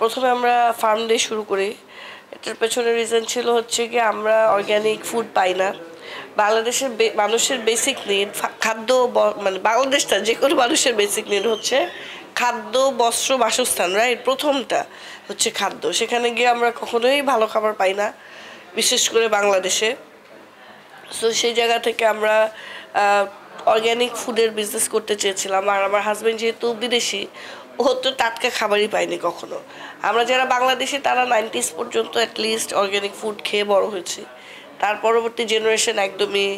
প্রথমে আমরা ফার্ম দিয়ে শুরু করি। এটার পেছনে রিজন ছিল হচ্ছে কি আমরা অর্গ্যানিক ফুড পাই না। বাংলাদেশের মানুষের বেসিক নিড খাদ্য, মানে বাংলাদেশটা যে কোনো মানুষের বেসিক নিড হচ্ছে খাদ্য, বস্ত্র, বাসস্থান, রাইট? প্রথমটা হচ্ছে খাদ্য। সেখানে গিয়ে আমরা কখনোই ভালো খাবার পাই না, বিশেষ করে বাংলাদেশে। সো সেই জায়গা থেকে আমরা অর্গ্যানিক ফুডের বিজনেস করতে চেয়েছিলাম। আর আমার হাজব্যান্ড যেহেতু বিদেশি, ও তো টাটকা খাবারই পায়নি কখনো। আমরা যারা বাংলাদেশি তারা 90s পর্যন্ত অ্যাটলিস্ট অর্গ্যানিক ফুড খেয়ে বড় হয়েছি। তার পরবর্তী জেনারেশন একদমই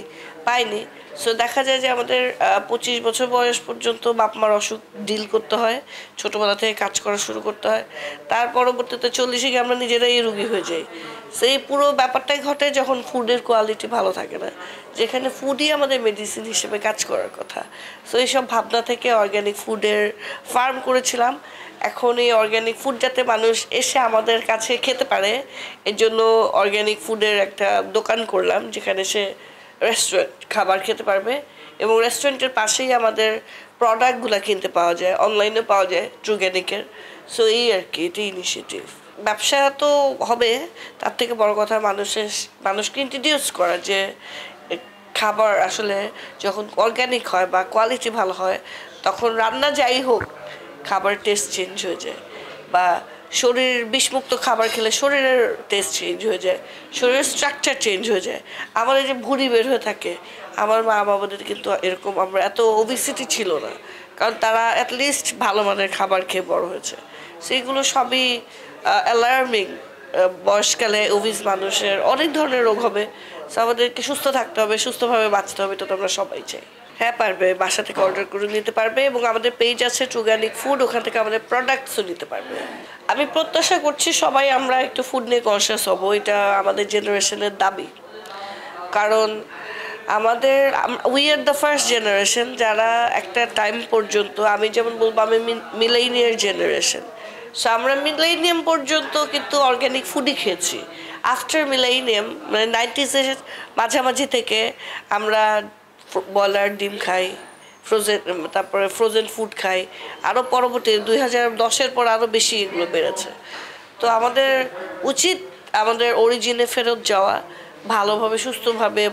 পায়নি। সো দেখা যায় যে আমাদের 25 বছর বয়স পর্যন্ত বাপ মার অসুখ ডিল করতে হয়, ছোটোবেলা থেকে কাজ করা শুরু করতে হয়। তার পরবর্তীতে 40-এ গিয়ে আমরা নিজেরাই রুগী হয়ে যাই। সেই পুরো ব্যাপারটাই ঘটে যখন ফুডের কোয়ালিটি ভালো থাকে না, যেখানে ফুডই আমাদের মেডিসিন হিসেবে কাজ করার কথা। সো এইসব ভাবনা থেকে অর্গ্যানিক ফুডের ফার্ম করেছিলাম। এখন এই অর্গ্যানিক ফুড যাতে মানুষ এসে আমাদের কাছে খেতে পারে, এর জন্য অর্গ্যানিক ফুডের একটা দোকান করলাম, যেখানে সে রেস্টুরেন্ট খাবার খেতে পারবে এবং রেস্টুরেন্টের পাশেই আমাদের প্রোডাক্টগুলো কিনতে পাওয়া যায়, অনলাইনে পাওয়া যায় ট্রুগ্যানিকের। সো এই আর কি, এটি ইনিশিয়েটিভ। ব্যবসা তো হবে, তার থেকে বড় কথা মানুষকে ইন্ট্রোডিউস করা যে খাবার আসলে যখন অর্গ্যানিক হয় বা কোয়ালিটি ভালো হয়, তখন রান্না যাই হোক খাবার টেস্ট চেঞ্জ হয়ে যায়। বা শরীর বিষমুক্ত খাবার খেলে শরীরের টেস্ট চেঞ্জ হয়ে যায়, শরীরের স্ট্রাকচার চেঞ্জ হয়ে যায়। আমাদের যে ভুঁড়ি বের হয়ে থাকে, আমার মা বাবাদের কিন্তু এরকম আমরা এত ওবিসিটি ছিল না, কারণ তারা অ্যাটলিস্ট ভালো মানের খাবার খেয়ে বড় হয়েছে। সেইগুলো সবই অ্যালার্মিং। বয়সকালে ওবিস মানুষের অনেক ধরনের রোগ হবে। সো আমাদেরকে সুস্থ থাকতে হবে, সুস্থভাবে বাঁচতে হবে, এটা তো আমরা সবাই চাই। হ্যাঁ পারবে, বাসা থেকে অর্ডার করে নিতে পারবে এবং আমাদের পেজ আছে ট্রুগ্যানিক ফুড, ওখান থেকে আমাদের প্রোডাক্টসও নিতে পারবে। আমি প্রত্যাশা করছি সবাই আমরা একটু ফুড নিয়ে কনসিয়াস হবো, এটা আমাদের জেনারেশনের দাবি। কারণ আমাদের we are the first generation যারা একটা টাইম পর্যন্ত, আমি যেমন বলবো আমি মিলেনিয়ার জেনারেশন। সো আমরা মিলেনিয়াম পর্যন্ত কিন্তু অর্গ্যানিক ফুডই খেয়েছি। আফটার মিলেনিয়াম মানে 90s-এর মাঝামাঝি থেকে আমরা ব্রয়লার ডিম খাই, তারপরে ফ্রোজেন ফুড খাই, আরও পরবর্তী 2010-এর পর আরও বেশি এগুলো বেড়েছে। তো আমাদের উচিত আমাদের অরিজিনে ফেরত যাওয়া, ভালোভাবে সুস্থভাবে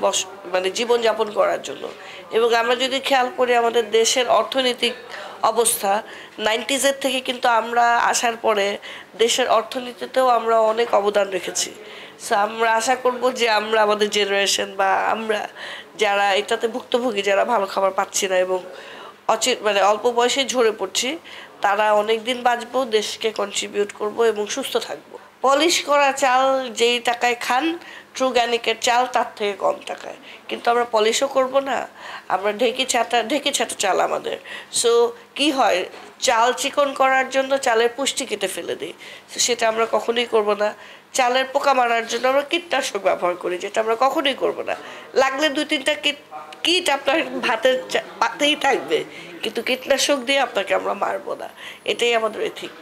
মানে জীবনযাপন করার জন্য। এবং আমরা যদি খেয়াল করি আমাদের দেশের অর্থনৈতিক অবস্থা 90s-এর থেকে কিন্তু আমরা আসার পরে দেশের অর্থনীতিতেও আমরা অনেক অবদান রেখেছি। সো আমরা আশা করব যে আমরা আমাদের জেনারেশন বা আমরা যারা এটাতে ভুক্তভোগী, যারা ভালো খাবার পাচ্ছি না এবং মানে অল্প বয়সে ঝরে পড়ছি, তারা অনেক দিন বাঁচবো, দেশকে কন্ট্রিবিউট করব এবং সুস্থ থাকবো। পলিশ করা চাল যেই টাকায় খান, ট্রুগ্যানিকের চাল তার থেকে কম টাকায়। কিন্তু আমরা পলিশও করব না, আমরা ঢেকে ছাটা চাল আমাদের। সো কি হয়, চাল চিকন করার জন্য চালের পুষ্টি কেটে ফেলে দিই, সেটা আমরা কখনোই করব না। চালের পোকা মারার জন্য আমরা কীটনাশক ব্যবহার করি, যেটা আমরা কখনোই করব না। লাগলে 2-3টা কীট আপনার ভাতের পাতেই থাকবে, কিন্তু কীটনাশক দিয়ে আপনাকে আমরা মারবো না। এটাই আমাদের এথিক।